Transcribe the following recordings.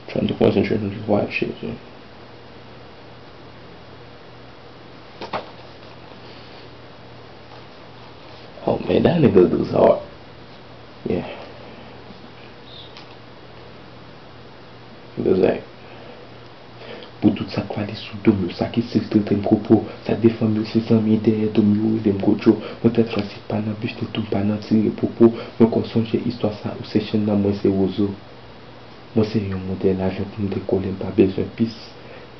Trying to concentrate on this white shit. So. Oh man, that nigga goes hard. Yeah. Exact. Pour tout ça quoi les sous dom, ça qui c'est un propos, ça défend mieux ses amis derrière de mieux des gocho. Peut-être c'est pas dans bûche tout pas dans tirer propos, mais qu'on songe histoire ça ou c'est chaîne dans moi c'est oiseau. Moi c'est un modèle avion pour me décoller pas besoin piste.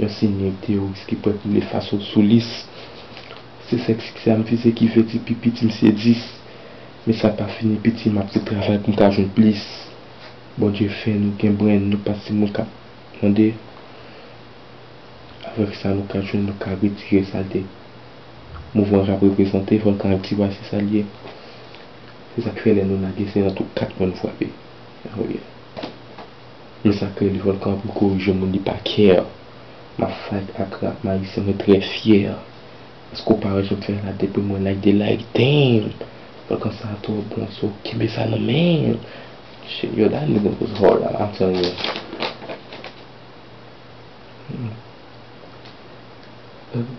Un signe théorique qui peut les façons sous lisse. C'est ça que ça me fait qui fait petit petit c'est 10. Mais ça pas fini petit ma petit travail pour me jeune plus. Bon Dieu fait nous qu'un brin nous passer mon cap. Attendez. Avec ça nous quand nous cas retirer saleté. Mouvement représenté volcan activé c'est ça lié. C'est ça que fait les nous naguer c'est dans tout 4 points frappé. Mais ça que le volcan pour corriger mon paquet. Ma fête à crack ma ici est très fier. Parce qu'au paraît je fais la depuis moi like des like damn. Volcan ça a tout bon so qui met ça dans main. Shit yo that nigga was hard I'm telling you.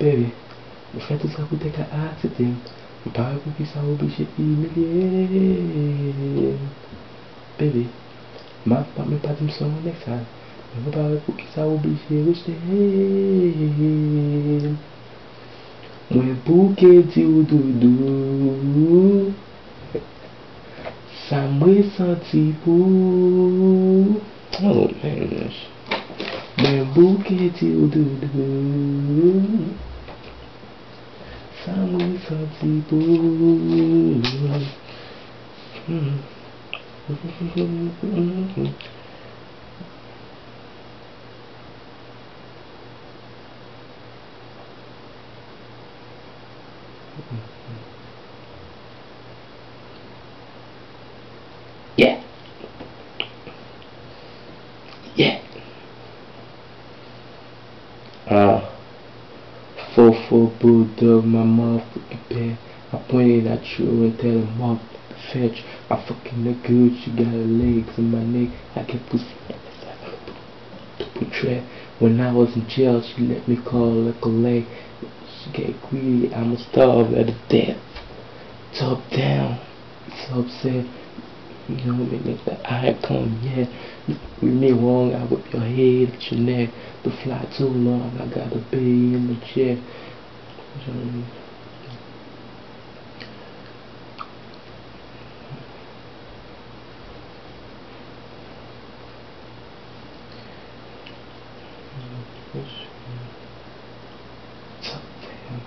Baby, je fais tout ça pour te faire accepter. Je parle pour qu'il soit obligé humilié. Baby, ma femme n'est pas d'une son ça. Je parle pour qu'il soit obligé rejeter. Moi pour que tu doudou. Ça me senti pour. Oh man. Moi pour que tu doudou. Ça me senti pour. Yeah. Yeah. Faux bulldog, my motherfucking pen. I pointed at you and tell him off fetch. I fucking look good, you got legs in my neck. I get pussy to portray. When I was in jail, she let me call like a leg. She get greedy, I'ma starve at the death. Top down, so upset. You know what I mean? That I come, yeah. You me wrong, I whip your head at your neck. The fly too long, I got a baby in the chair. You know what I mean? Top down.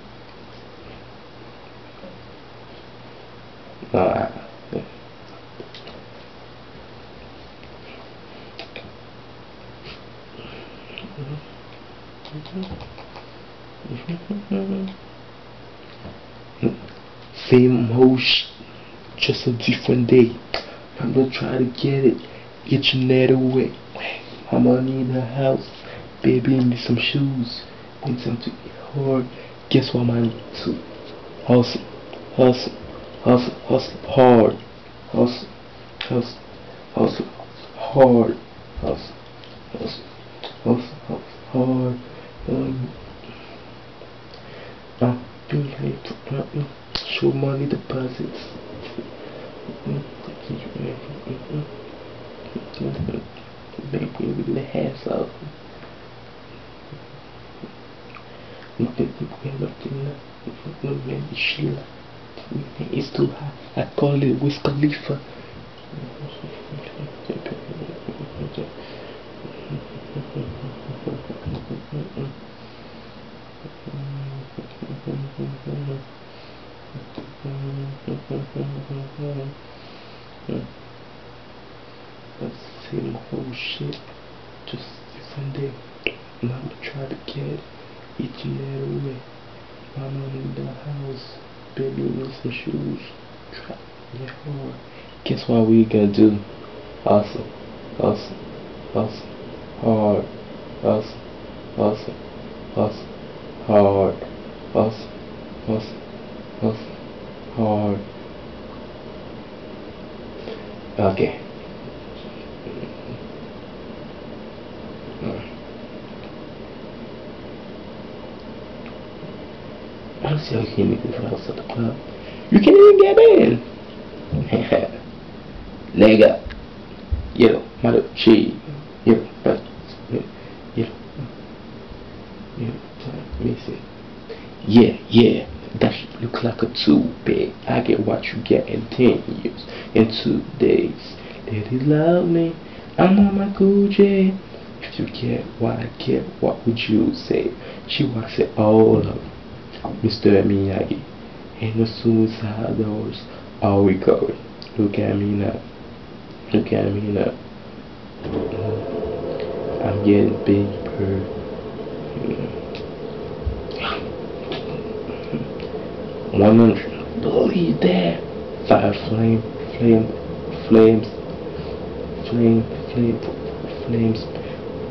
No, Same whole just a different day. I'm gonna try to get it, get your net away. I'm gonna need a house, baby, need some shoes, need some to eat hard. Guess what, man? To hustle, hustle, hustle, hustle hard, hustle, hustle, hustle, hard, hustle, hustle, hustle, hustle hard. Show money deposits. Maybe with the hands up. Maybe Sheila. It's too high. I call it Wiz Khalifa. That's the same whole shit. Just different day. Mama try to get each and every way. Mama in the house. Baby need some shoes. Try get hard. Guess what we gonna do? Hustle, hustle, hustle, hard, hustle, hustle, hustle, hard, hustle, hustle, hustle, Okay. I don't see how you can't make this house at the club. You can't even get in. Lega. Yellow. Mother. She. Yellow. Yellow. Let me see. Yeah. That should look like a 2 big. I get what you get in 10 years. In 2 days. Did he love me? I'm on my cool J. If you get what I get, what would you say? She walks it all up. Mr. Miyagi. Ain't no suicide doors. All we going. Look at me now. Look at me now. I'm getting bigger. 100. Believe that. 5 flames.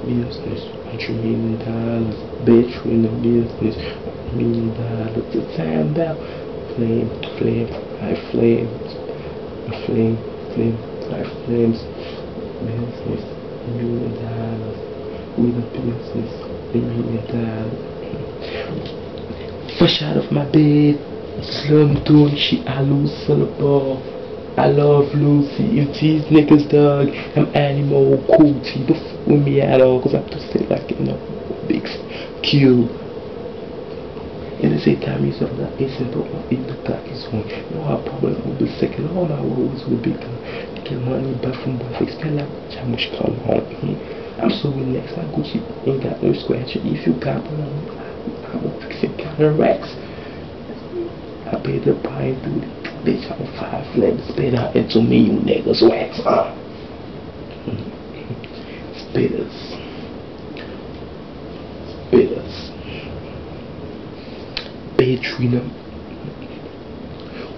Business. $100 million. Bitch, we in the business. $1 million. The time about. High flames. High flames. Business. $1 million. We in the business. $1 million. Fresh out of my bed. Slum doing shit. I lose on the ball. I love Lucy, and these niggas, dog. I'm animal cruelty. Don't fuck with me at all, cause I'm just sitting like in a big kill. And the same time, he's not innocent, but in the back is one. No, I probably will be second. All my worries will be gone. To get money back from both. Explain like how much come home. I'm so relaxed. My Gucci ain't got no scratch. If you got one, I will fix it. Counteracts. I paid the price, dude. Bitch, I'm 5 flames. Spit out into me, you niggas. Wax up. Spitters. Betrina.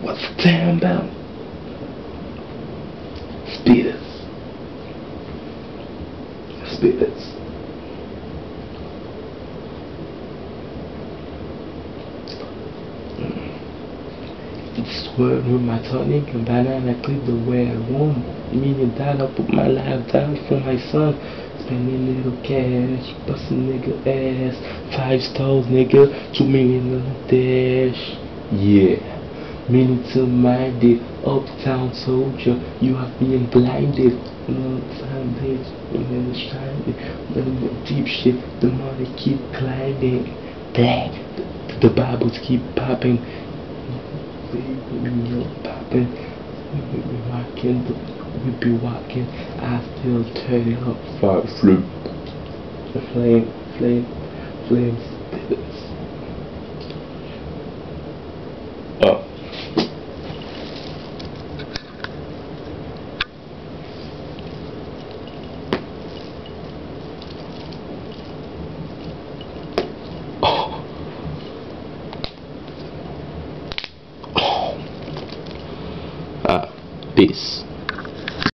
What's the time about? Spitters. Swerve with my tonic and banana clip the way I want. $1 million, put my life down for my son. Spending little cash, bustin' nigga ass. 5 stars, nigga, $2 million on the dash. Yeah, military-minded, uptown soldier. You have been blinded. No time, bitch. And then shining, deep shit. The money keep climbing. Black. The Bibles keep popping. Popping, we be walking, I still turn it up for flip. The flames,